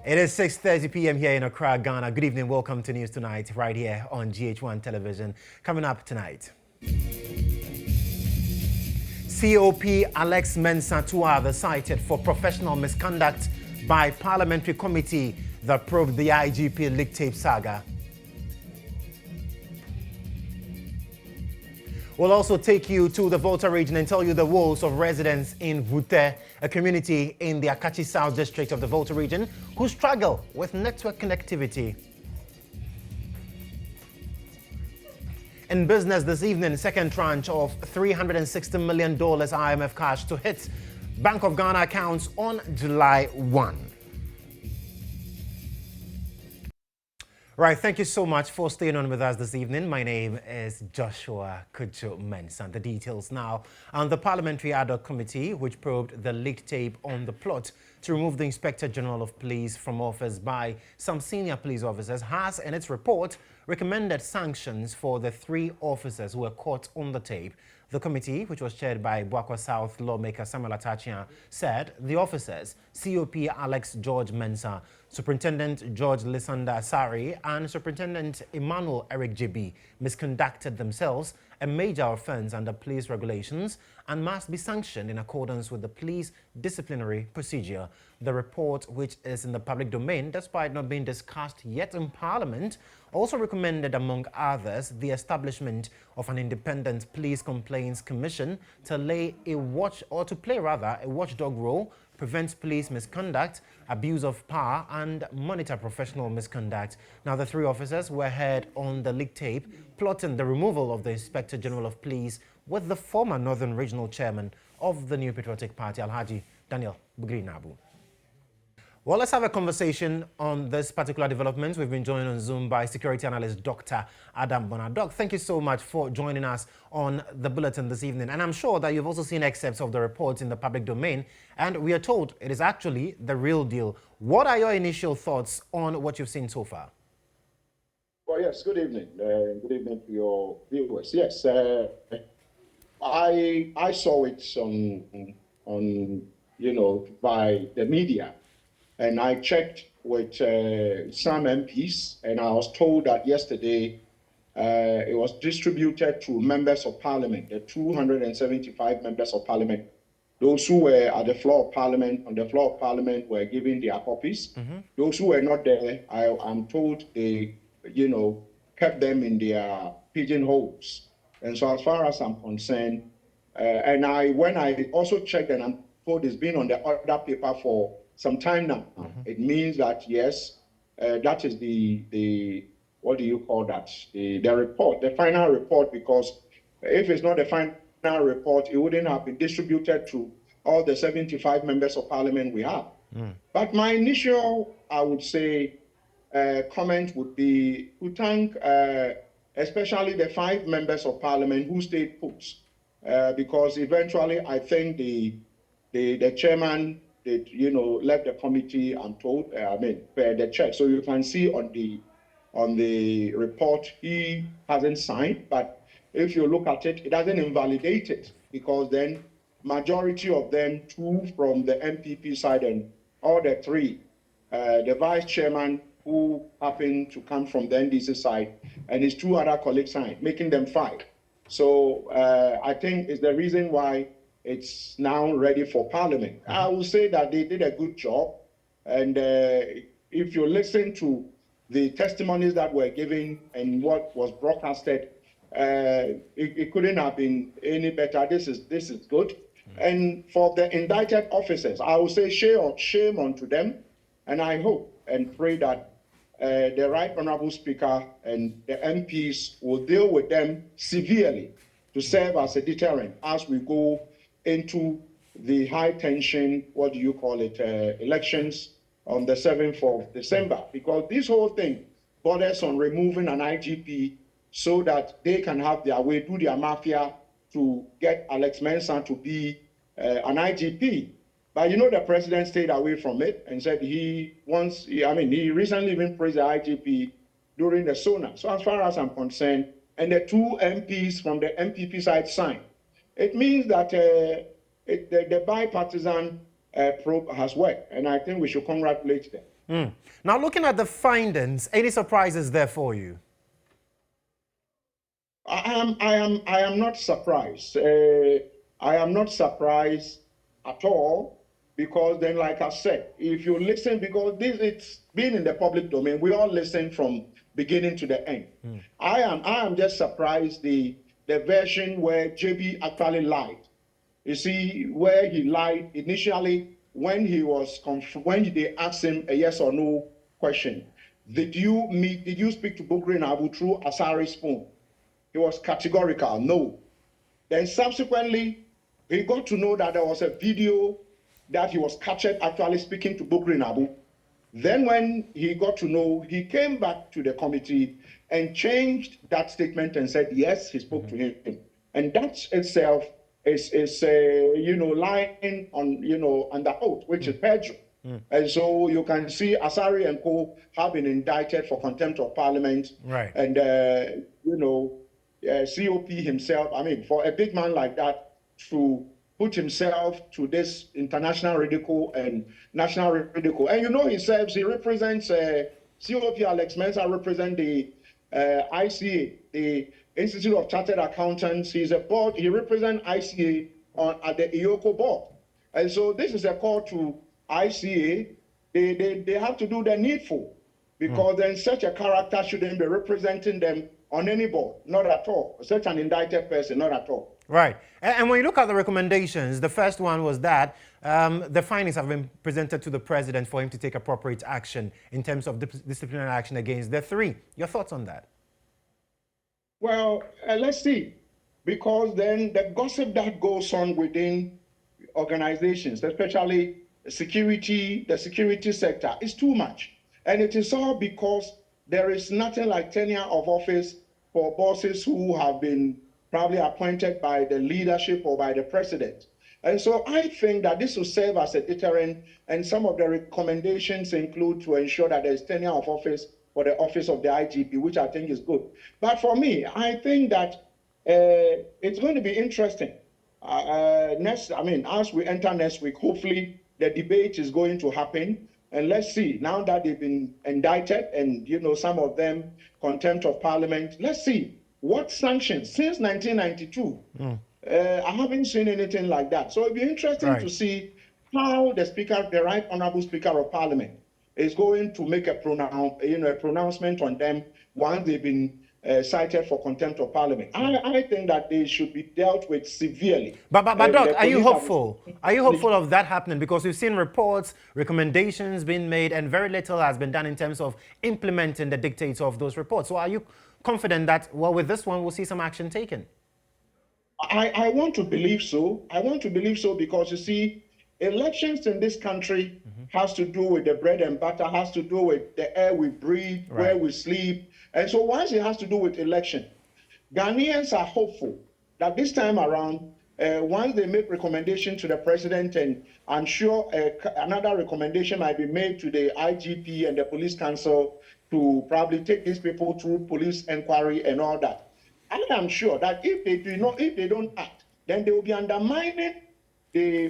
It is 6:30 p.m. here in Accra, Ghana. Good evening. Welcome to News Tonight right here on GHOne television. Coming up tonight, COP Alex Mensah, 2 others cited for professional misconduct by parliamentary committee that probed the IGP leak tape saga. We'll also take you to the Volta Region and tell you the woes of residents in Volta, a community in the Akatsi South district of the Volta Region who struggle with network connectivity. In business this evening, second tranche of $360 million IMF cash to hit Bank of Ghana accounts on July 1. Right, thank you so much for staying on with us this evening. My name is Kodjo Mensah. The details now. And the Parliamentary Ad Hoc Committee, which probed the leaked tape on the plot to remove the Inspector General of Police from office by some senior police officers, has in its report recommended sanctions for the 3 officers who were caught on the tape. The committee, which was chaired by Volta South lawmaker Samuel Atachian, said the officers, COP Alex George Mensah, Superintendent George Lysander Asari, and Superintendent Emmanuel Eric JB, misconducted themselves, a major offense under police regulations, and must be sanctioned in accordance with the police disciplinary procedure. The report, which is in the public domain, despite not being discussed yet in Parliament, also recommended, among others, the establishment of an independent police complaints commission to play a watchdog role, prevent police misconduct, abuse of power, and monitor professional misconduct. Now, the 3 officers were heard on the leaked tape plotting the removal of the Inspector General of Police with the former Northern Regional Chairman of the New Patriotic Party, Alhaji Daniel Bugri Nabu. Well, let's have a conversation on this particular development. We've been joined on Zoom by security analyst Dr. Adam Bona. Doc, thank you so much for joining us on the bulletin this evening. And I'm sure that you've also seen excerpts of the reports in the public domain, and we are told it is actually the real deal. What are your initial thoughts on what you've seen so far? Well, yes, good evening. Good evening to your viewers. Yes, I saw it on by the media. And I checked with some MPs, and I was told that yesterday it was distributed to members of parliament, the 275 members of parliament. Those who were at the floor of parliament, on the floor of parliament, were given their copies. Mm-hmm. Those who were not there, I'm told they, kept them in their pigeonholes. And so as far as I'm concerned, when I also checked, and I'm told it's been on the other paper for some time now. Mm-hmm. It means that, yes, that is the what do you call that? The report, the final report, because if it's not the final report, it wouldn't have been distributed to all the 75 members of parliament we have. Mm. But my initial, I would say, comment would be to thank especially the 5 members of parliament who stayed put, because eventually I think the chairman left the committee, I'm told, the check. So you can see on the report, he hasn't signed, but if you look at it, it doesn't invalidate it, because then majority of them, 2 from the MPP side and all the 3, the vice chairman who happened to come from the NDC side, and his 2 other colleagues signed, making them 5. So I think it's the reason why it's now ready for Parliament. Mm-hmm. I will say that they did a good job. And if you listen to the testimonies that were given and what was broadcasted, it couldn't have been any better. This is good. Mm-hmm. And for the indicted officers, I will say shame unto them. And I hope and pray that the Right Honorable Speaker and the MPs will deal with them severely to serve as a deterrent as we go into the high tension, elections on the 7th of December. Because this whole thing borders on removing an IGP so that they can have their way, do their mafia to get Alex Mensah to be an IGP. But the president stayed away from it and said he recently even praised the IGP during the SONA. So as far as I'm concerned, and the 2 MPs from the MPP side signed, it means that the bipartisan probe has worked, and I think we should congratulate them. Now, looking at the findings, any surprises there for you? I am not surprised. I am not surprised at all, because then, like I said, if you listen, because it's been in the public domain, we all listen from beginning to the end. I am just surprised the version where JB actually lied. You see, where he lied initially when when they asked him a yes or no question. Did you speak to Bukri Nabu through Asari's phone? He was categorical, no. Then subsequently, he got to know that there was a video that he was captured actually speaking to Bukri Nabu. Then when he got to know, he came back to the committee and changed that statement and said, yes, he spoke to him. And that itself is lying on, under oath, which is perjury. And so you can see Asari and co have been indicted for contempt of parliament. Right. And, COP himself, I mean, for a big man like that to put himself to this international ridicule and national ridicule. And himself, he represents, COP Alex Mensah represents the ICA, the Institute of Chartered Accountants. He's a board, he represents ICA at the IOCO board. And so this is a call to ICA. They have to do the needful, because then such a character shouldn't be representing them on any board, not at all. Such an indicted person, not at all. Right. And when you look at the recommendations, the first one was that the findings have been presented to the president for him to take appropriate action in terms of disciplinary action against the three. Your thoughts on that? Well, let's see. Because then the gossip that goes on within organizations, especially the security sector, is too much. And it is all because there is nothing like tenure of office for bosses who have been probably appointed by the leadership or by the president. And so I think that this will serve as a deterrent, and some of the recommendations include to ensure that there is tenure of office for the office of the IGP, which I think is good. But for me, I think that it's going to be interesting. As we enter next week, hopefully the debate is going to happen. And let's see, now that they've been indicted and, some of them contempt of parliament, let's see what sanctions since 1992. I haven't seen anything like that. So it'll be interesting to see how the Right Honorable Speaker of Parliament is going to make a pronouncement on them once they've been cited for contempt of parliament. I think that they should be dealt with severely. But Doc, are you hopeful? Are you hopeful of that happening? Because we've seen reports, recommendations being made, and very little has been done in terms of implementing the dictates of those reports. So are you confident that, well, with this one, we'll see some action taken? I want to believe so. I want to believe so because, you see, elections in this country has to do with the bread and butter, has to do with the air we breathe, where we sleep. And so once it has to do with election, Ghanaians are hopeful that this time around, once they make recommendation to the president, and I'm sure another recommendation might be made to the IGP and the police council to probably take these people through police inquiry and all that. I am sure that if they don't act, then they will be undermining the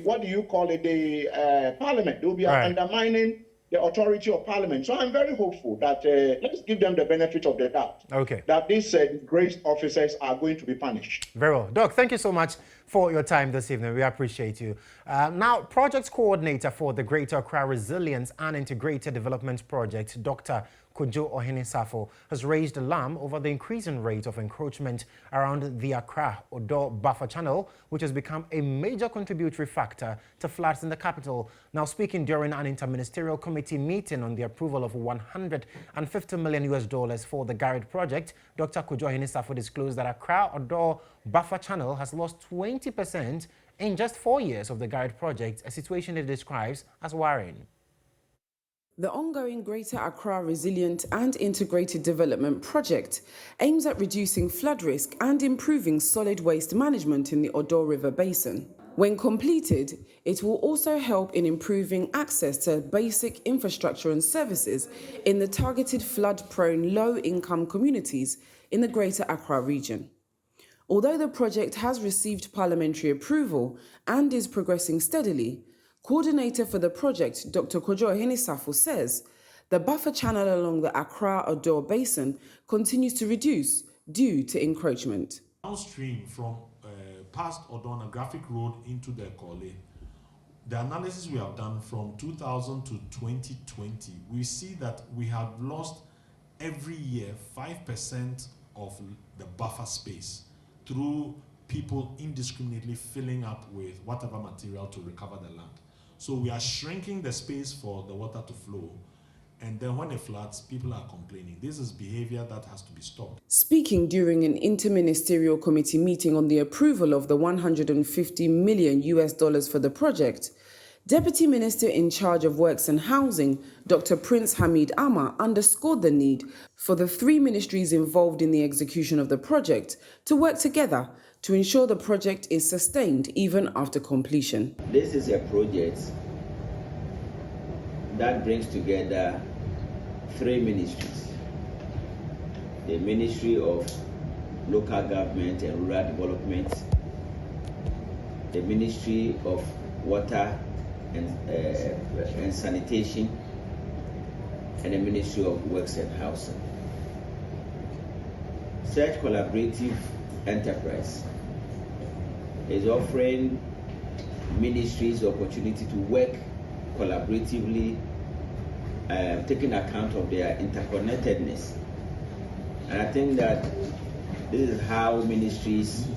parliament. They will be undermining the authority of parliament. So I'm very hopeful that let's give them the benefit of the doubt. Okay. That these disgraced officers are going to be punished. Very well. Doc, thank you so much for your time this evening. We appreciate you. Now, Project Coordinator for the Greater Accra Resilience and Integrated Development Project, Dr. Kodjo has raised alarm over the increasing rate of encroachment around the Accra-Odo buffer channel, which has become a major contributory factor to floods in the capital. Now, speaking during an interministerial committee meeting on the approval of $150 million for the Garrett project, Dr. Kodjo disclosed that Accra-Odo buffer channel has lost 20% in just 4 years of the Garrett project, a situation it describes as worrying. The ongoing Greater Accra Resilient and Integrated Development Project aims at reducing flood risk and improving solid waste management in the Odo River Basin. When completed, it will also help in improving access to basic infrastructure and services in the targeted flood-prone low-income communities in the Greater Accra region. Although the project has received parliamentary approval and is progressing steadily, Coordinator for the project, Dr. Kodjo says the buffer channel along the Accra-Odo Basin continues to reduce due to encroachment. Downstream from past Odonographic Road into the Kole, the analysis we have done from 2000 to 2020, we see that we have lost every year 5% of the buffer space through people indiscriminately filling up with whatever material to recover the land. So we are shrinking the space for the water to flow, and then when it floods, people are complaining. This is behavior that has to be stopped. Speaking during an interministerial committee meeting on the approval of the $150 million for the project, Deputy Minister in charge of Works and Housing, Dr. Prince Hamid Amma, underscored the need for the three ministries involved in the execution of the project to work together to ensure the project is sustained even after completion. This is a project that brings together three ministries: the Ministry of Local Government and Rural Development, the Ministry of Water and Sanitation, and the Ministry of Works and Housing. Such collaborative enterprise is offering ministries the opportunity to work collaboratively, taking account of their interconnectedness. And I think that this is how ministries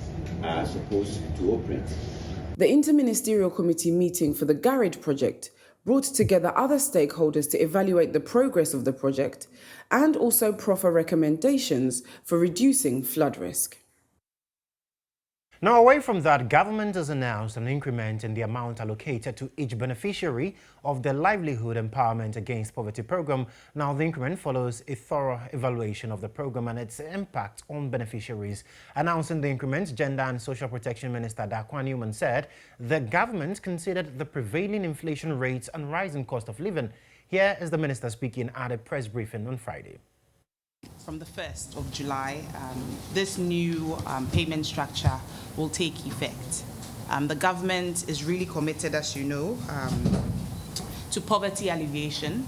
are supposed to operate. The Interministerial Committee meeting for the Garage project brought together other stakeholders to evaluate the progress of the project and also proffer recommendations for reducing flood risk. Now, away from that, government has announced an increment in the amount allocated to each beneficiary of the Livelihood Empowerment Against Poverty program. Now, the increment follows a thorough evaluation of the program and its impact on beneficiaries. Announcing the increment, Gender and Social Protection Minister GHOne said the government considered the prevailing inflation rates and rising cost of living. Here is the minister speaking at a press briefing on Friday. From the 1st of July, this new payment structure will take effect. The government is really committed, as you know, to poverty alleviation,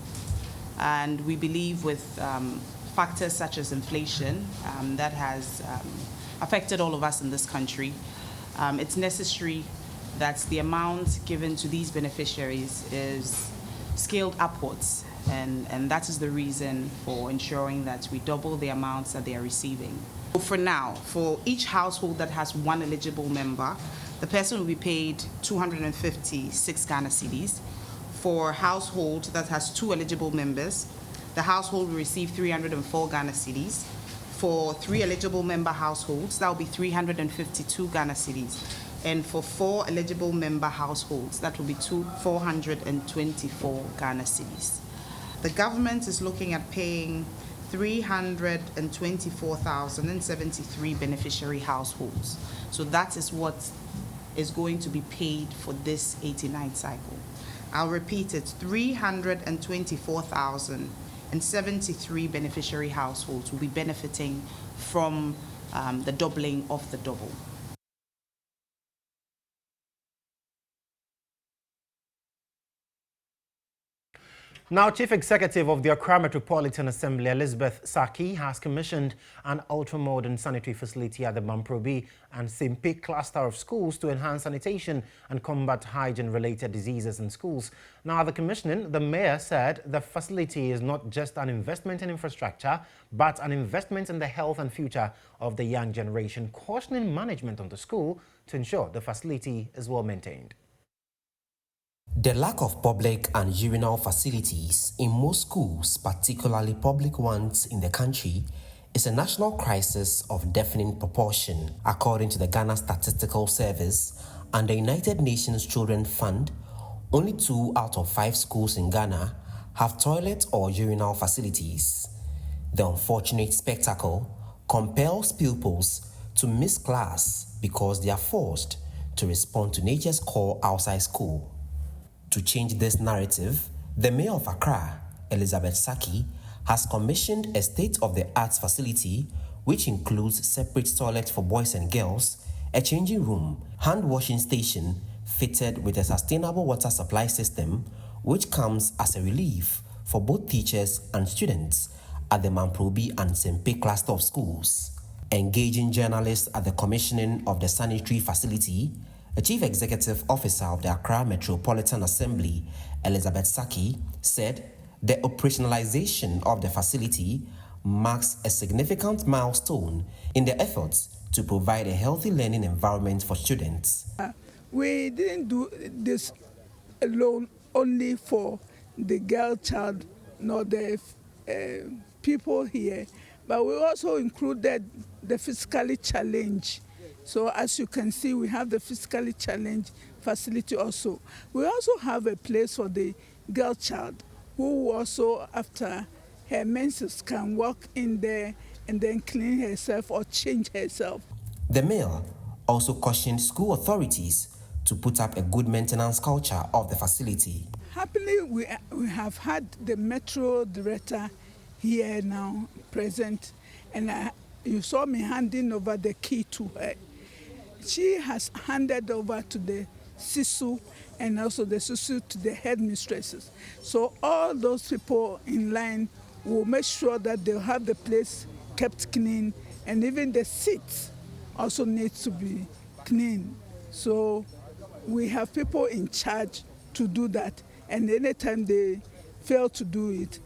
and we believe with factors such as inflation that has affected all of us in this country, it's necessary that the amount given to these beneficiaries is scaled upwards. And that is the reason for ensuring that we double the amounts that they are receiving. For now, for each household that has one eligible member, the person will be paid 256 Ghana cedis. For a household that has two eligible members, the household will receive 304 Ghana cedis. For three eligible member households, that will be 352 Ghana cedis. And for four eligible member households, that will be 424 Ghana cedis. The government is looking at paying 324,073 beneficiary households. So that is what is going to be paid for this 89th cycle. I'll repeat it, 324,073 beneficiary households will be benefiting from the doubling of the double. Now, Chief Executive of the Accra Metropolitan Assembly, Elizabeth Saki, has commissioned an ultra-modern sanitary facility at the Mamprobi and Simpe cluster of schools to enhance sanitation and combat hygiene-related diseases in schools. Now, at the commissioning, the mayor said the facility is not just an investment in infrastructure, but an investment in the health and future of the young generation, cautioning management on the school to ensure the facility is well maintained. The lack of public and urinal facilities in most schools, particularly public ones in the country, is a national crisis of deafening proportion. According to the Ghana Statistical Service and the United Nations Children Fund, only 2 out of 5 schools in Ghana have toilet or urinal facilities. The unfortunate spectacle compels pupils to miss class because they are forced to respond to nature's call outside school. To change this narrative, the Mayor of Accra, Elizabeth Saki, has commissioned a state-of-the-art facility which includes separate toilets for boys and girls, a changing room, hand washing station, fitted with a sustainable water supply system, which comes as a relief for both teachers and students at the Mamprobi and Sempe cluster of schools. Engaging journalists at the commissioning of the sanitary facility, the Chief Executive Officer of the Accra Metropolitan Assembly, Elizabeth Saki, said the operationalization of the facility marks a significant milestone in the efforts to provide a healthy learning environment for students. We didn't do this alone only for the girl child, nor the people here, but we also included the physically challenged. So as you can see, we have the physically challenged facility also. We also have a place for the girl child who also, after her menses, can walk in there and then clean herself or change herself. The mayor also cautioned school authorities to put up a good maintenance culture of the facility. Happily, we have had the metro director here now present, and you saw me handing over the key to her. She has handed over to the SISU and also the SISU to the headmistresses. So all those people in line will make sure that they'll have the place kept clean, and even the seats also need to be clean. So we have people in charge to do that, and anytime they fail to do it,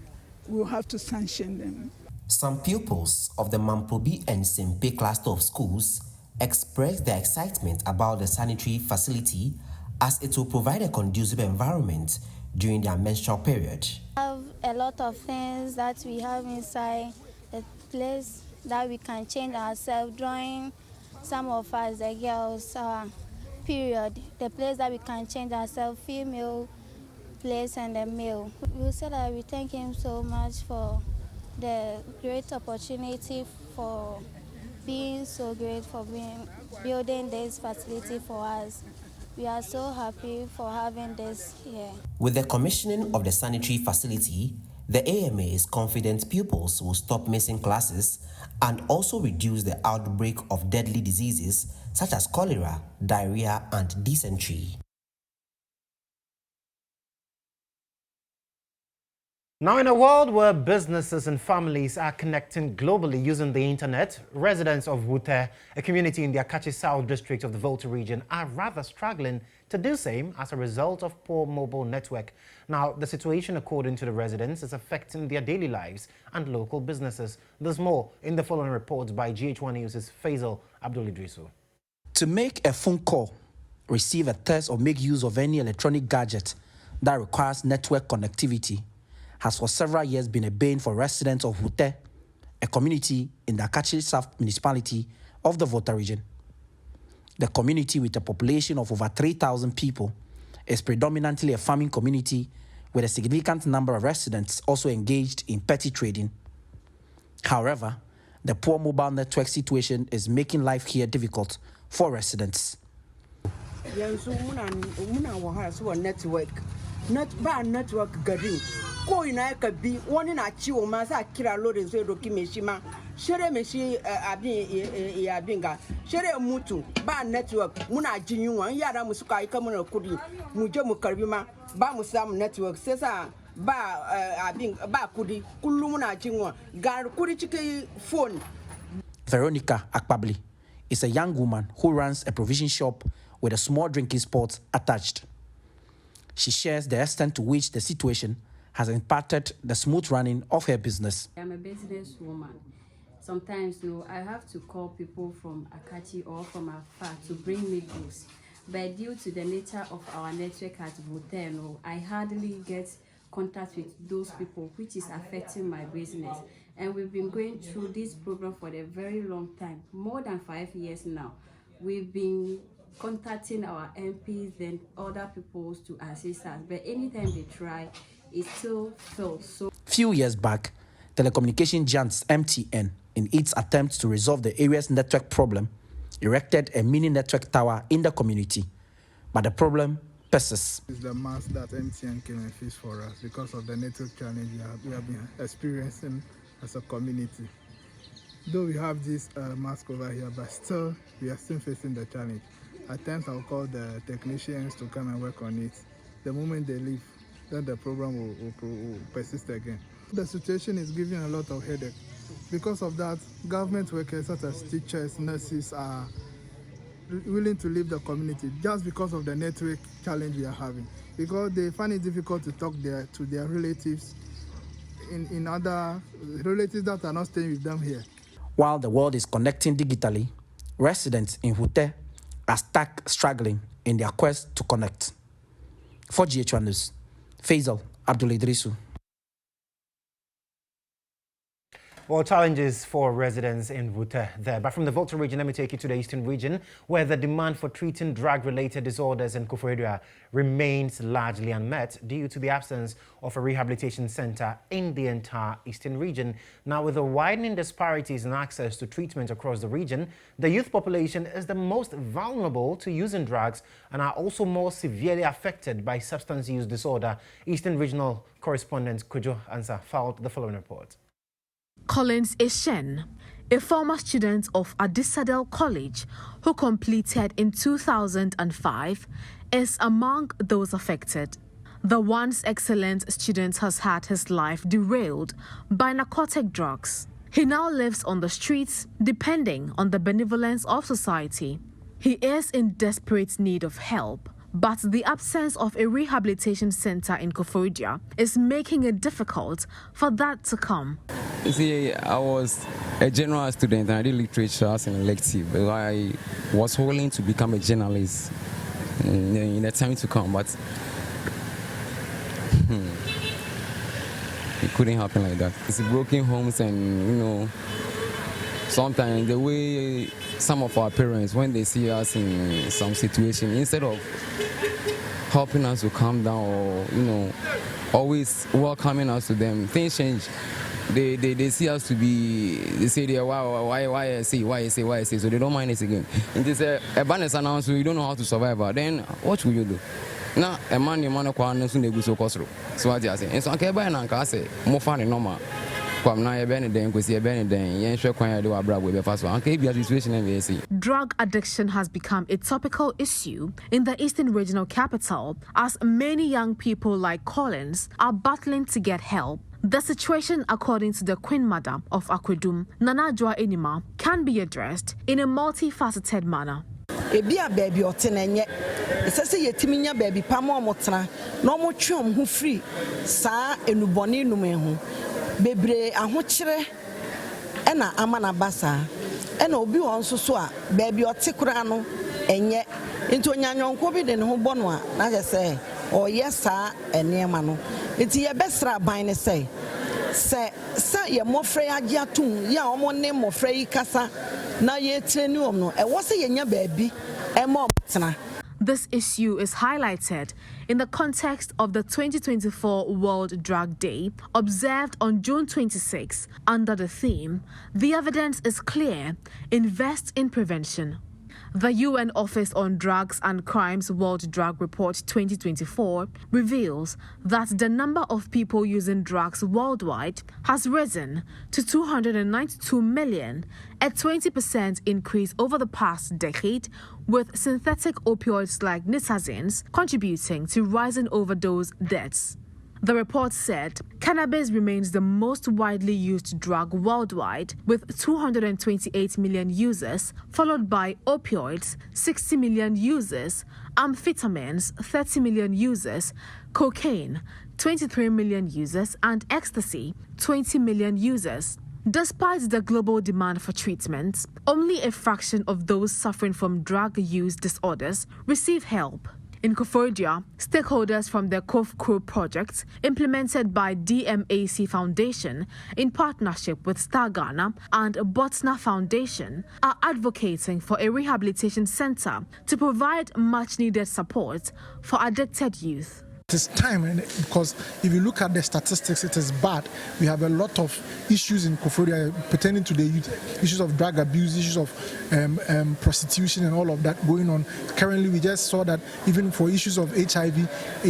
we'll have to sanction them. Some pupils of the Mamprobi and Sempe cluster of schools expressed their excitement about the sanitary facility as it will provide a conducive environment during their menstrual period. We have a lot of things that we have inside the place that we can change ourselves during some of us, the girls, period. The place that we can change ourselves, female place and the male. We say that we thank him so much for the great opportunity, for being so great, for building this facility for us. We are so happy for having this here. With the commissioning of the sanitary facility, the AMA is confident pupils will stop missing classes and also reduce the outbreak of deadly diseases such as cholera, diarrhea, and dysentery. Now, in a world where businesses and families are connecting globally using the internet, residents of Wote, a community in the Akatsi South district of the Volta region, are rather struggling to do the same as a result of poor mobile network. Now, the situation, according to the residents, is affecting their daily lives and local businesses. There's more in the following reports by GHOne News' Faisal Abdul-Idrisu. To make a phone call, receive a text, or make use of any electronic gadget that requires network connectivity has for several years been a bane for residents of Wote, a community in the Akatsi South municipality of the Volta region. The community, with a population of over 3,000 people, is predominantly a farming community with a significant number of residents also engaged in petty trading. However, the poor mobile network situation is making life here difficult for residents. Network gari ko ina ka bi woni na ciwo ma sa kira lore so doki meshima shere meshi abinga shere mutu ba network muna jinyuwa yara mu suka yi kamar kudi mu je mu karbi ma ba mu samu network sai sa ba kudi kullu muna jinyuwa ga kudi cike phone. Veronica Akpabli is a young woman who runs a provision shop with a small drinking spot attached. She shares the extent to which the situation has impacted the smooth running of her business. I'm a businesswoman. Sometimes, I have to call people from Akatsi or from afar to bring me goods. But due to the nature of our network at Vote, I hardly get contact with those people, which is affecting my business. And we've been going through this program for a very long time, more than 5 years now. We've been contacting our MPs and other people to assist us, but anytime they try, it still fails. So, few years back, telecommunication giants MTN, in its attempt to resolve the area's network problem, erected a mini network tower in the community, but the problem persists. It's the mass that MTN came and faced for us because of the network challenge we have been experiencing as a community. Though we have this mask over here, but still we are still facing the challenge. At times I'll call the technicians to come and work on it. The moment they leave, then the program will persist again. The situation is giving a lot of headache. Because of that, government workers such as teachers, nurses are willing to leave the community just because of the network challenge we are having. Because they find it difficult to talk to their relatives in other relatives that are not staying with them here. While the world is connecting digitally, residents in Hute are stuck struggling in their quest to connect. For GHOne News, Faisal Abdul Idrisu. Well, challenges for residents in Volta there. But from the Volta region, let me take you to the eastern region, where the demand for treating drug-related disorders in Koforidua remains largely unmet due to the absence of a rehabilitation center in the entire eastern region. Now, with the widening disparities in access to treatment across the region, the youth population is the most vulnerable to using drugs and are also more severely affected by substance use disorder. Eastern Regional correspondent Kodjo filed the following report. Collins Eshen, a former student of Adisadel College who completed in 2005, is among those affected. The once excellent student has had his life derailed by narcotic drugs. He now lives on the streets, depending on the benevolence of society. He is in desperate need of help, but the absence of a rehabilitation center in Koforidua is making it difficult for that to come. You see, I was a general student and I did literature as an elective, but I was hoping to become a journalist in the time to come, but it couldn't happen like that. It's broken homes and, sometimes the way some of our parents, when they see us in some situation, instead of helping us to calm down or, always welcoming us to them, things change. They see us to be, they say, why I say, so they don't mind it again. And they say, a banner announced, you don't know how to survive, then what will you do? Now, a man, your man, soon they go so costly. So what I say, and so I can't buy an anchor, say, more funny, normal. Drug addiction has become a topical issue in the Eastern Regional capital as many young people like Collins are battling to get help. The situation, according to the Queen Mother of Akwedum, Nana Joa Enima, can be addressed in a multifaceted manner. Ebia baby otenenye esese yetiminya baby pamo motena no mo twom ho free saa enuboni numehu bebre ahokyere ena amana basa ena obi won so a baby otekura no enye nti onyanyonko bi de ne ho bono a na se oye saa enema no nti ye besra ban ne se ye mofre age atum ya omo ne mofre yi kasa na ye trenu no e wo se yenya baby e mo tena. This issue is highlighted in the context of the 2024 World Drug Day, observed on June 26 under the theme, "The evidence is clear, invest in prevention." The UN Office on Drugs and Crimes World Drug Report 2024 reveals that the number of people using drugs worldwide has risen to 292 million, a 20% increase over the past decade, with synthetic opioids like nitazenes contributing to rising overdose deaths. The report said cannabis remains the most widely used drug worldwide, with 228 million users, followed by opioids, 60 million users, amphetamines, 30 million users, cocaine, 23 million users, and ecstasy, 20 million users. Despite the global demand for treatment, only a fraction of those suffering from drug use disorders receive help. In Koforidua, stakeholders from the Kofkro project, implemented by DMAC Foundation in partnership with Star Ghana and Botna Foundation, are advocating for a rehabilitation center to provide much-needed support for addicted youth. It is time, because if you look at the statistics, it is bad. We have a lot of issues in Koforidua pertaining to the youth, issues of drug abuse, issues of prostitution and all of that going on. Currently, we just saw that even for issues of HIV,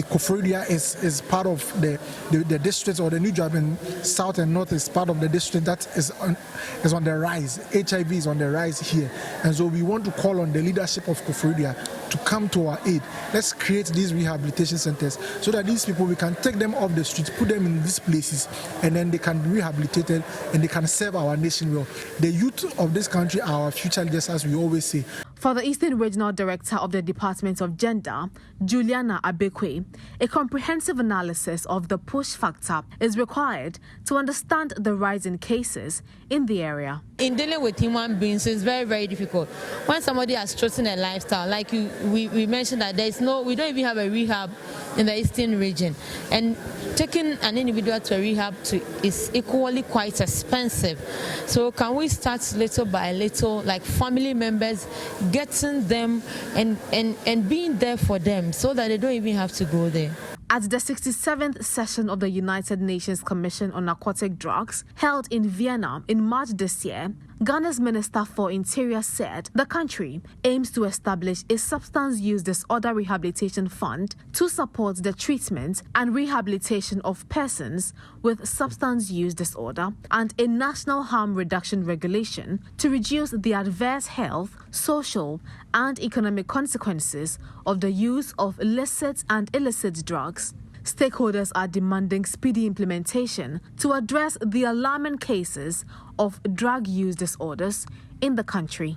Koforidua is part of the district, or the New Durban South and North is part of the district that is on the rise. HIV is on the rise here. And so we want to call on the leadership of Koforidua to come to our aid. Let's create these rehabilitation centers so that these people, we can take them off the streets, put them in these places, and then they can be rehabilitated and they can serve our nation well. The youth of this country are our future leaders, as we always say. For the Eastern Regional Director of the Department of Gender, Juliana Abekwe, a comprehensive analysis of the push factor is required to understand the rise in cases in the area. In dealing with human beings, it's very, very difficult. When somebody has chosen a lifestyle, like we mentioned that we don't even have a rehab in the Eastern region. And taking an individual to a rehab is equally quite expensive. So can we start little by little, like family members, getting them and being there for them so that they don't even have to go there? At the 67th session of the United Nations Commission on Narcotic Drugs, held in Vienna in March this year, Ghana's Minister for Interior said the country aims to establish a substance use disorder rehabilitation fund to support the treatment and rehabilitation of persons with substance use disorder, and a national harm reduction regulation to reduce the adverse health, social, and economic consequences of the use of licit and illicit drugs. Stakeholders are demanding speedy implementation to address the alarming cases of drug use disorders in the country.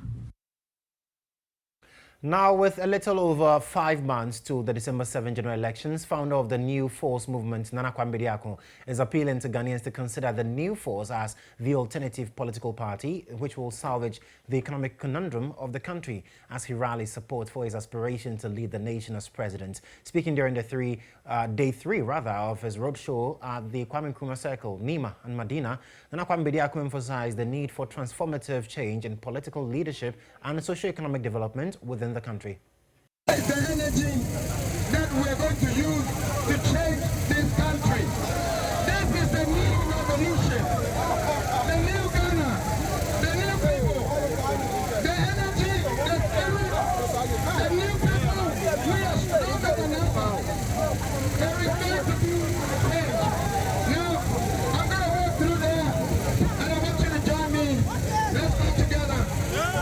Now, with a little over 5 months to the December 7 general elections, founder of the New Force movement, Nana Kwame is appealing to Ghanaians to consider the New Force as the alternative political party, which will salvage the economic conundrum of the country, as he rallies support for his aspiration to lead the nation as president. Speaking during the day three of his roadshow at the Kwame Nkrumah Circle, Nima and Medina, Nana Kwame emphasized the need for transformative change in political leadership and socio-economic development within the country. The energy that we're going to use to change this country. This is the new revolution, the new Ghana, the new people, the energy, the spirit, the new people. We are stronger than ever. There is going to be change. Now, I'm going to walk through there, and I want you to join me. Let's go together.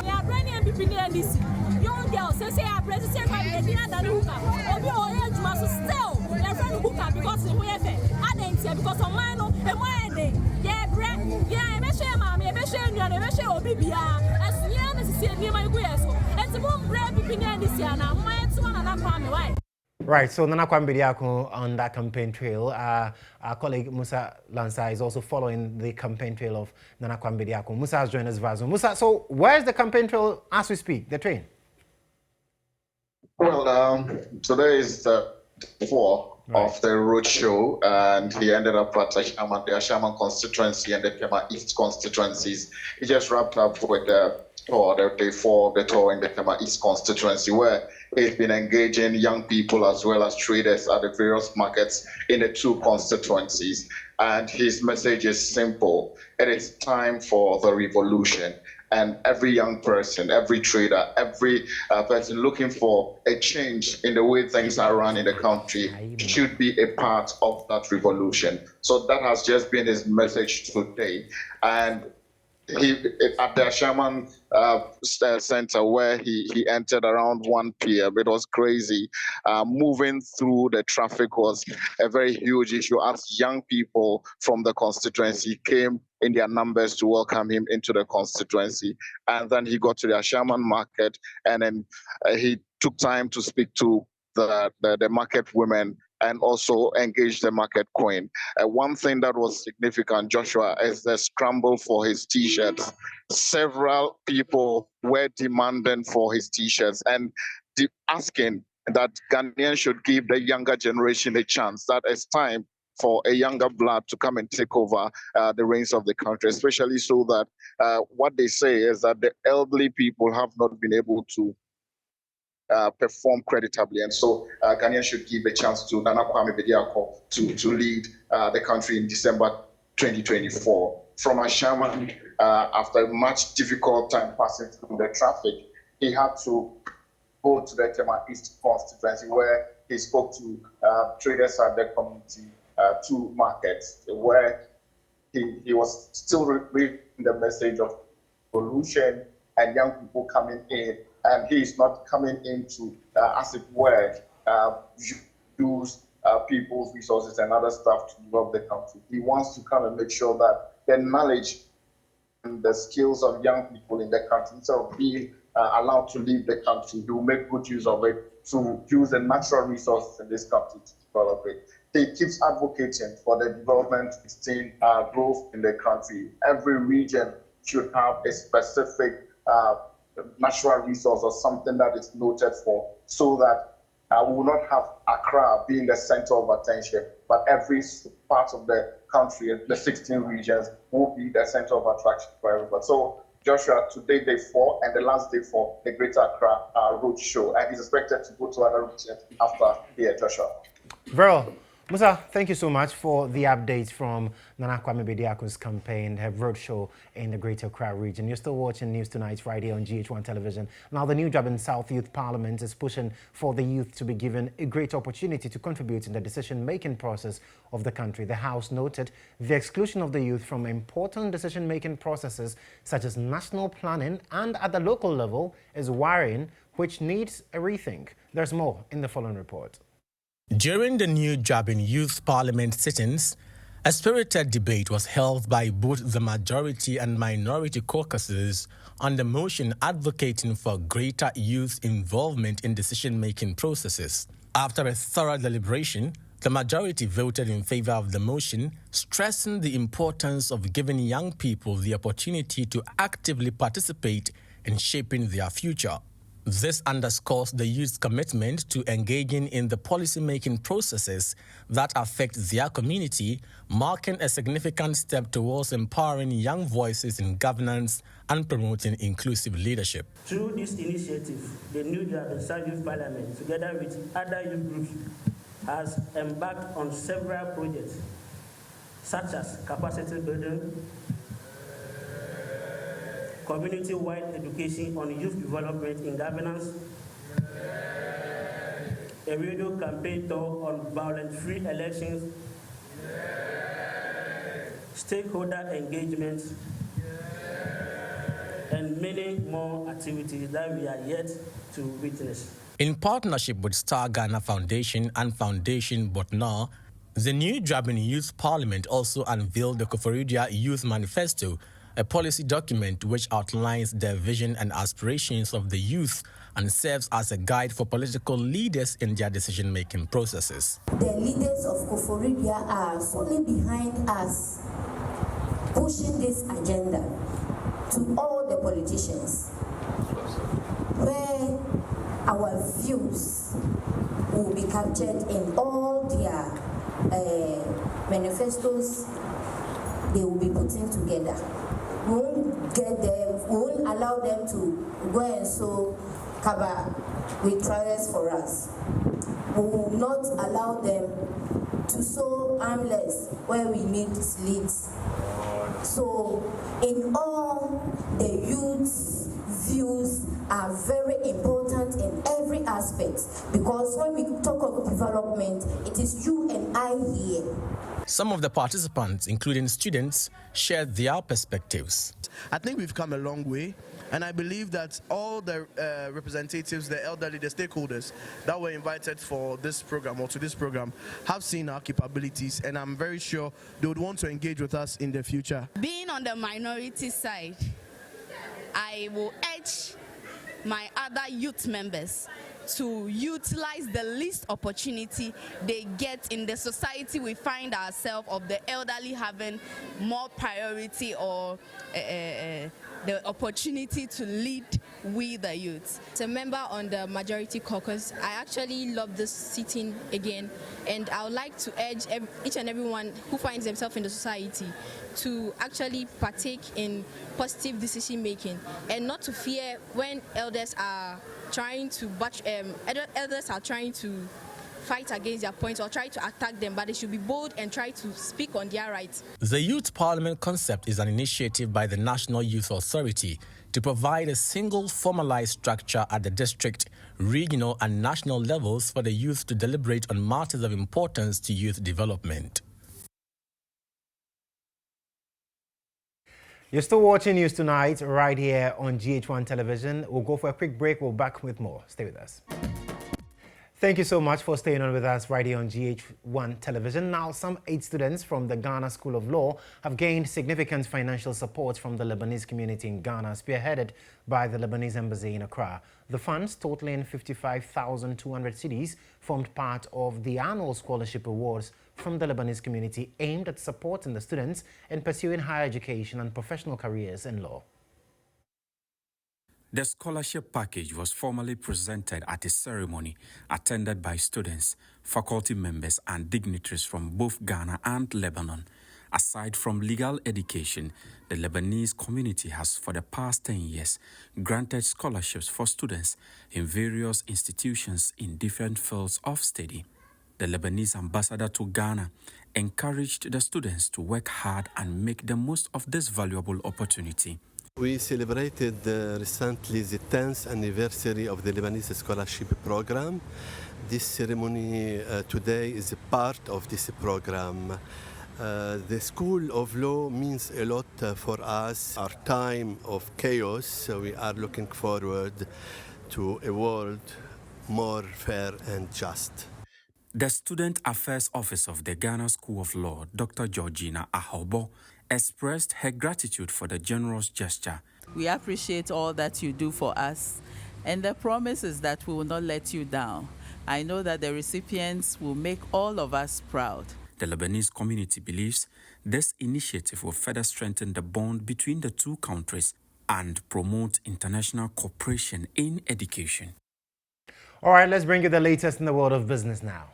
We are bringing NDC. Young girls, say I president by the dinner than hookah. Obi orange must still your friend hookah because we have I didn't because of mine no e mo day. Yeah, bread. Yeah, me share mama, me share nua, me share obi bia. As yeah na sisi ni ma go yeso. Enti mo bread pipi na this year na mo etu na na kwa me why. Right, so Nana Kwame on that campaign trail. Our colleague Musa Lansa is also following the campaign trail of Nana Kwame. Musa has joined us via Zoom. Musa, so where's the campaign trail as we speak, the train? Well, today is the 4 of the roadshow, and he ended up at the Ashaman constituency and the Kema East constituencies. He just wrapped up with the day 4 of the tour in the Kema East constituency, where he's been engaging young people as well as traders at the various markets in the 2 constituencies. And his message is simple. It is time for the revolution. And every young person, every trader, every person looking for a change in the way things are run in the country should be a part of that revolution. So that has just been his message today. And he at the Ashaman Center, where he entered around 1 p.m. It was crazy. Moving through the traffic was a very huge issue as young people from the constituency came in their numbers to welcome him into the constituency. And then he got to the Ashaman market, and then he took time to speak to the market women and also engage the market queen. One thing that was significant, Joshua, is the scramble for his T-shirts. Several people were demanding for his T-shirts and asking that Ghanaians should give the younger generation a chance, that it's time for a younger blood to come and take over the reins of the country, especially so that what they say is that the elderly people have not been able to perform creditably. And so Ghanaians should give a chance to Nana Kwame Bediako to lead the country in December 2024. From Ashama, after a much difficult time passing through the traffic, he had to go to the Tema East constituency where he spoke to traders at the community, two markets, where he was still reading the message of pollution and young people coming in, and he is not coming in to, as it were, use people's resources and other stuff to develop the country. He wants to come and make sure that the knowledge and the skills of young people in the country, instead of being allowed to leave the country, he will make good use of it to use the natural resources in this country to develop it. He keeps advocating for the development, sustained growth in the country. Every region should have a specific natural resource or something that is noted for, so that we will not have Accra being the center of attention, but every part of the country, the 16 regions, will be the center of attraction for everybody. So Joshua, today day 4 and the last day for the Greater Accra Road Show, and he's expected to go to other regions after here, Joshua. Well, Musa, thank you so much for the updates from Nana Kwame Bediako's campaign, her roadshow in the Greater Accra region. You're still watching News Tonight right here on GHOne television. Now, the new GHOne South Youth Parliament is pushing for the youth to be given a great opportunity to contribute in the decision-making process of the country. The House noted the exclusion of the youth from important decision-making processes such as national planning and at the local level is worrying, which needs a rethink. There's more in the following report. During the new GHOne Youth Parliament sittings, a spirited debate was held by both the majority and minority caucuses on the motion advocating for greater youth involvement in decision-making processes. After a thorough deliberation, the majority voted in favor of the motion, stressing the importance of giving young people the opportunity to actively participate in shaping their future. This underscores the youth's commitment to engaging in the policy-making processes that affect their community, marking a significant step towards empowering young voices in governance and promoting inclusive leadership. Through this initiative, the new GHOne South Youth Parliament, together with other youth groups, has embarked on several projects, such as capacity building, community-wide education on youth development in governance, a radio campaign tour on violence-free elections, stakeholder engagement, and many more activities that we are yet to witness. In partnership with Star Ghana Foundation and Foundation Botnar, the new GHOne Youth Parliament also unveiled the Koforidua Youth Manifesto, a policy document which outlines the vision and aspirations of the youth and serves as a guide for political leaders in their decision-making processes. The leaders of Koforidua are fully behind us, pushing this agenda to all the politicians, where our views will be captured in all their manifestos they will be putting together. We won't get them, we won't allow them to go and sow cover with trials for us. We will not allow them to sow armless where we need slits. So in all, the youth's views are very important in every aspect, because when we talk of development, it is you and I here. Some of the participants, including students, shared their perspectives. I think we've come a long way, and I believe that all the representatives, the elderly, the stakeholders that were invited for this program or to this program have seen our capabilities, and I'm very sure they would want to engage with us in the future. Being on the minority side, I will urge my other youth members to utilize the least opportunity they get in the society we find ourselves, of the elderly having more priority or the opportunity to lead we the youth. As a member on the majority caucus, I actually love this sitting again, and I would like to urge each and everyone who finds themselves in the society to actually partake in positive decision making and not to fear when elders are trying to elders are trying to fight against their points or try to attack them, but they should be bold and try to speak on their rights. The Youth Parliament concept is an initiative by the National Youth Authority to provide a single formalized structure at the district, regional and national levels for the youth to deliberate on matters of importance to youth development. You're still watching News Tonight right here on GHOne television. We'll go for a quick break. We'll be back with more. Stay with us. Thank you so much for staying on with us right here on GHOne television. Now, some 8 students from the Ghana School of Law have gained significant financial support from the Lebanese community in Ghana, spearheaded by the Lebanese embassy in Accra. The funds, totaling 55,200 cedis, formed part of the annual scholarship awards from the Lebanese community aimed at supporting the students in pursuing higher education and professional careers in law. The scholarship package was formally presented at a ceremony attended by students, faculty members, and dignitaries from both Ghana and Lebanon. Aside from legal education, the Lebanese community has for the past 10 years granted scholarships for students in various institutions in different fields of study. The Lebanese ambassador to Ghana encouraged the students to work hard and make the most of this valuable opportunity. We celebrated recently the 10th anniversary of the Lebanese Scholarship Program. This ceremony today is a part of this program. The School of Law means a lot for us. Our time of chaos, so we are looking forward to a world more fair and just. The Student Affairs Office of the Ghana School of Law, Dr. Georgina Ahobo, expressed her gratitude for the generous gesture. We appreciate all that you do for us, and the promise is that we will not let you down. I know that the recipients will make all of us proud. The Lebanese community believes this initiative will further strengthen the bond between the two countries and promote international cooperation in education. All right, let's bring you the latest in the world of business now.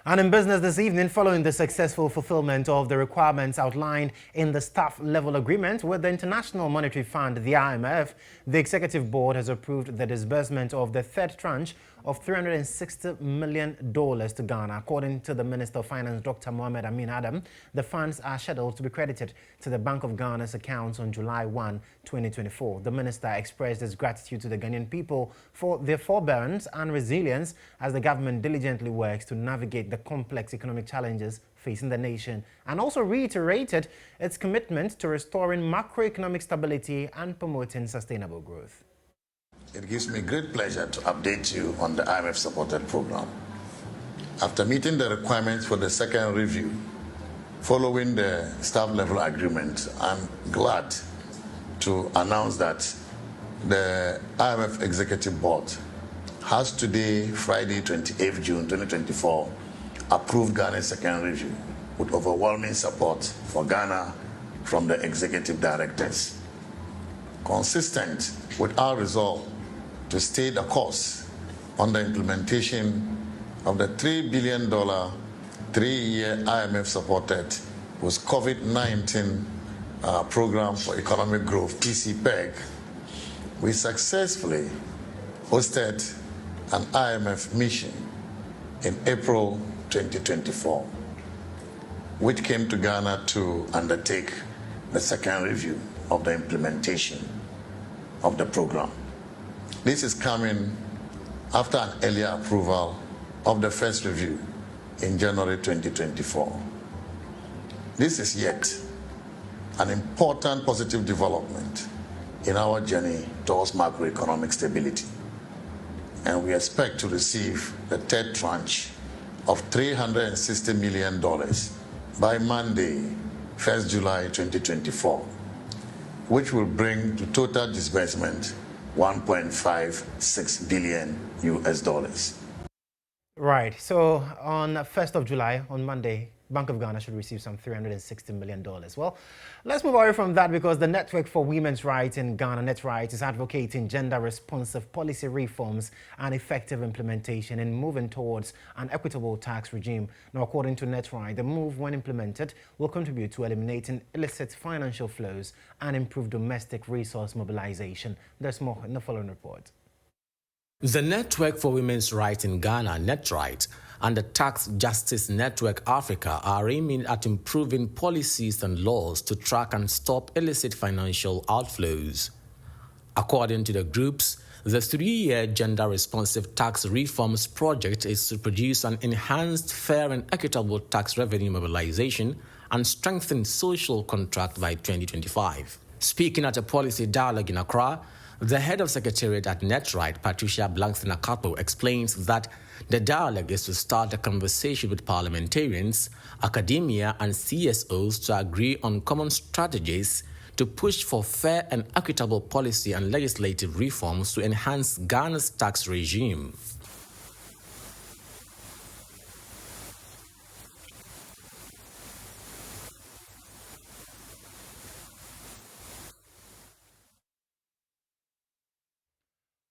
And in business this evening, following the successful fulfillment of the requirements outlined in the staff-level agreement with the International Monetary Fund, the IMF, the Executive Board has approved the disbursement of the third tranche of $360 million to Ghana. According to the Minister of Finance, Dr. Mohamed Amin Adam, the funds are scheduled to be credited to the Bank of Ghana's accounts on July 1, 2024. The minister expressed his gratitude to the Ghanaian people for their forbearance and resilience as the government diligently works to navigate the complex economic challenges facing the nation, and also reiterated its commitment to restoring macroeconomic stability and promoting sustainable growth. It gives me great pleasure to update you on the IMF-supported program. After meeting the requirements for the second review, following the staff-level agreement, I'm glad to announce that the IMF Executive Board has today, Friday, 28th June 2024, approved Ghana's second review with overwhelming support for Ghana from the executive directors. Consistent with our resolve to stay the course on the implementation of the $3 billion 3-year IMF-supported post-COVID-19 program for economic growth, PCPEG, we successfully hosted an IMF mission in April 2024, which came to Ghana to undertake the second review of the implementation of the program. This is coming after an earlier approval of the first review in January 2024. This is yet an important positive development in our journey towards macroeconomic stability. And we expect to receive the third tranche of $360 million by Monday, 1st July 2024, which will bring to total disbursement $1.56 billion. Right. So on 1st of July, on Monday, Bank of Ghana should receive some $360 million. Well, let's move away from that because the Network for Women's Rights in Ghana, NetRights, is advocating gender-responsive policy reforms and effective implementation in moving towards an equitable tax regime. Now, according to NetRights, the move, when implemented, will contribute to eliminating illicit financial flows and improve domestic resource mobilization. There's more in the following report. The Network for Women's Rights in Ghana, NetRights, and the Tax Justice Network Africa are aiming at improving policies and laws to track and stop illicit financial outflows. According to the groups, the 3-year gender-responsive tax reforms project is to produce an enhanced, fair and equitable tax revenue mobilization and strengthen social contract by 2025. Speaking at a policy dialogue in Accra, the head of secretariat at NetRights, Patricia Blangston-Akapo, explains that the dialogue is to start a conversation with parliamentarians, academia and CSOs to agree on common strategies to push for fair and equitable policy and legislative reforms to enhance Ghana's tax regime.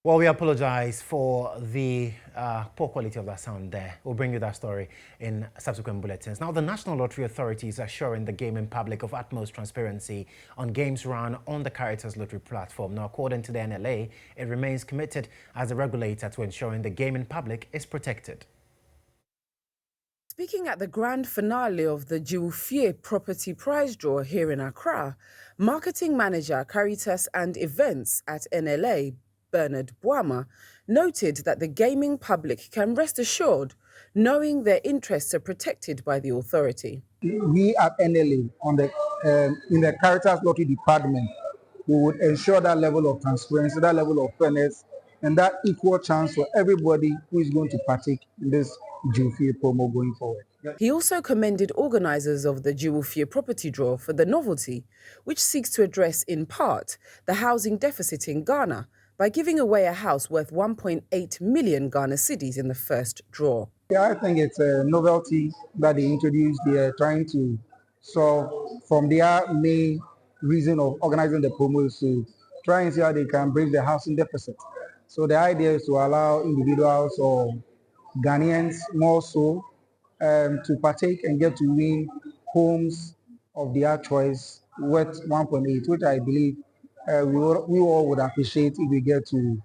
Well, we apologize for the poor quality of that sound there. We'll bring you that story in subsequent bulletins. Now, the National Lottery Authority is assuring the gaming public of utmost transparency on games run on the Caritas Lottery platform. Now, according to the NLA, it remains committed as a regulator to ensuring the gaming public is protected. Speaking at the grand finale of the GHOne property prize draw here in Accra, marketing manager Caritas and events at NLA, Bernard Boama, noted that the gaming public can rest assured knowing their interests are protected by the authority. We at NLA in the Caritas Lottery Department, we would ensure that level of transparency, that level of fairness, and that equal chance for everybody who is going to partake in this GHOne promo going forward. He also commended organizers of the GHOne property draw for the novelty, which seeks to address in part the housing deficit in Ghana by giving away a house worth 1.8 million Ghana cedis in the first draw. Yeah, I think it's a novelty that they introduced. They are trying to solve from their main reason of organizing the promos to try and see how they can break the housing deficit. So the idea is to allow individuals or Ghanaians more so to partake and get to win homes of their choice worth 1.8, which I believe we all would appreciate if we get to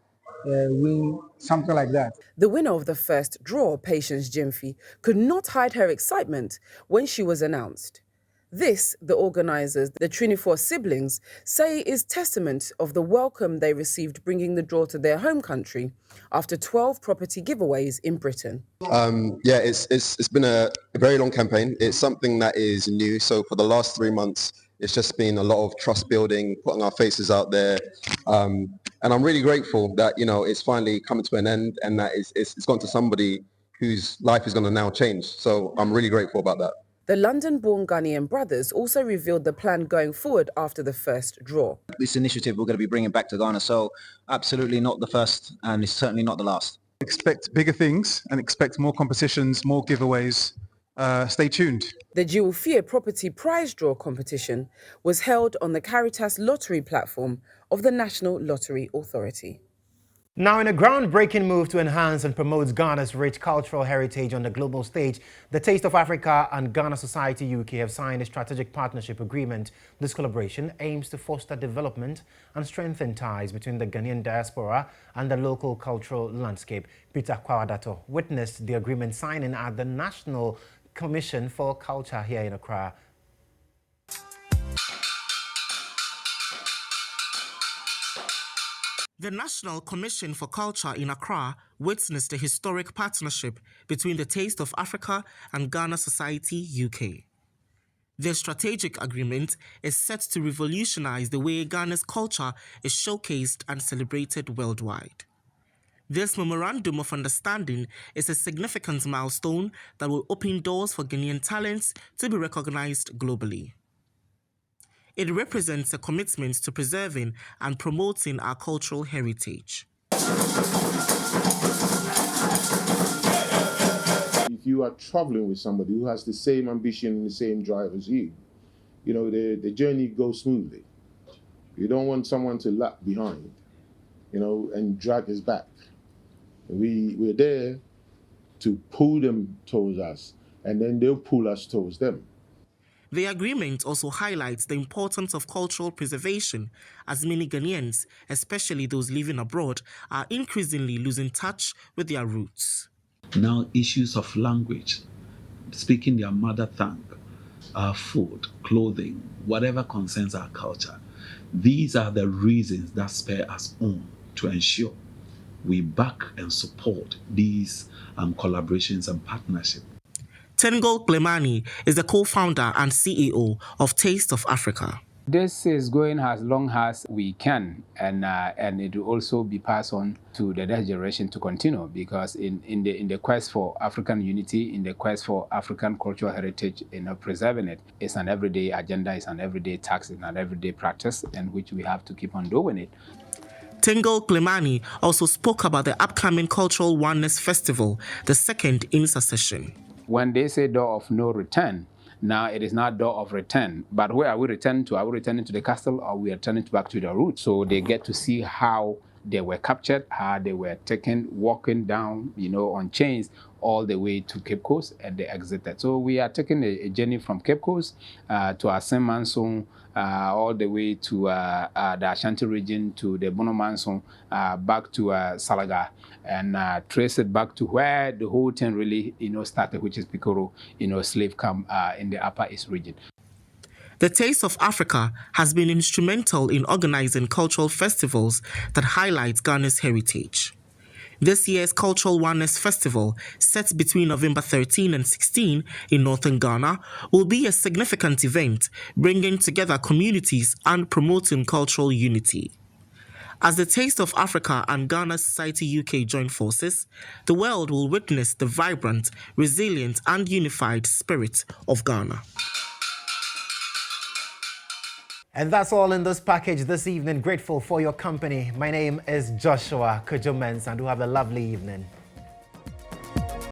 win something like that. The winner of the first draw, Patience Jimfi, could not hide her excitement when she was announced. This, the organizers, the 24 siblings, say is testament of the welcome they received bringing the draw to their home country after 12 property giveaways in Britain. Yeah, it's been a very long campaign. It's something that is new. So for the last 3 months, it's just been a lot of trust building, putting our faces out there. And I'm really grateful that, it's finally coming to an end and that it's gone to somebody whose life is going to now change. So I'm really grateful about that. The London-born Ghanaian brothers also revealed the plan going forward after the first draw. This initiative we're going to be bringing back to Ghana, so absolutely not the first and it's certainly not the last. Expect bigger things and expect more competitions, more giveaways. Stay tuned. The GHOne property prize draw competition was held on the Caritas Lottery platform of the National Lottery Authority. Now, in a groundbreaking move to enhance and promote Ghana's rich cultural heritage on the global stage, the Taste of Africa and Ghana Society UK have signed a strategic partnership agreement. This collaboration aims to foster development and strengthen ties between the Ghanaian diaspora and the local cultural landscape. Peter Kwawadato witnessed the agreement signing at the National Commission for Culture here in Accra. The National Commission for Culture in Accra witnessed a historic partnership between the Taste of Africa and Ghana Society UK. Their strategic agreement is set to revolutionize the way Ghana's culture is showcased and celebrated worldwide. This memorandum of understanding is a significant milestone that will open doors for Ghanaian talents to be recognized globally. It represents a commitment to preserving and promoting our cultural heritage. if you are traveling with somebody who has the same ambition and the same drive as you, you know, the journey goes smoothly. You don't want someone to lag behind, you know, and drag us back. We're there to pull them towards us, and then they'll pull us towards them. The agreement also highlights the importance of cultural preservation, as many Ghanaians, especially those living abroad, are increasingly losing touch with their roots. Now, issues of language, speaking their mother tongue, food, clothing, whatever concerns our culture, these are the reasons that spur us on to ensure we back and support these collaborations and partnerships. Tengol Plemani is the co-founder and CEO of Taste of Africa. This is going as long as we can, and it will also be passed on to the next generation to continue, because in the quest for African unity, in the quest for African cultural heritage, preserving it is an everyday agenda, is an everyday task, is an everyday practice, and which we have to keep on doing it. Tengol Plemani also spoke about the upcoming Cultural Oneness Festival, the second in succession. When they say door of no return, now it is not door of return. But where are we returning to? Are we returning to the castle, or we are returning back to the roots? So they get to see how they were captured, how they were taken, walking down, on chains all the way to Cape Coast, and they exited. So we are taking a journey from Cape Coast to Asen-Mansong, all the way to the Ashanti region, to the Bono-Mansong, back to Salaga, and trace it back to where the whole thing really, started, which is Pikoro, slave camp in the Upper East region. The Taste of Africa has been instrumental in organizing cultural festivals that highlight Ghana's heritage. This year's Cultural Oneness Festival, set between November 13 and 16 in northern Ghana, will be a significant event, bringing together communities and promoting cultural unity. As the Taste of Africa and Ghana Society UK join forces, the world will witness the vibrant, resilient and unified spirit of Ghana. And that's all in this package this evening. Grateful for your company. My name is GHOne, Kodjo Mensah, and do have a lovely evening.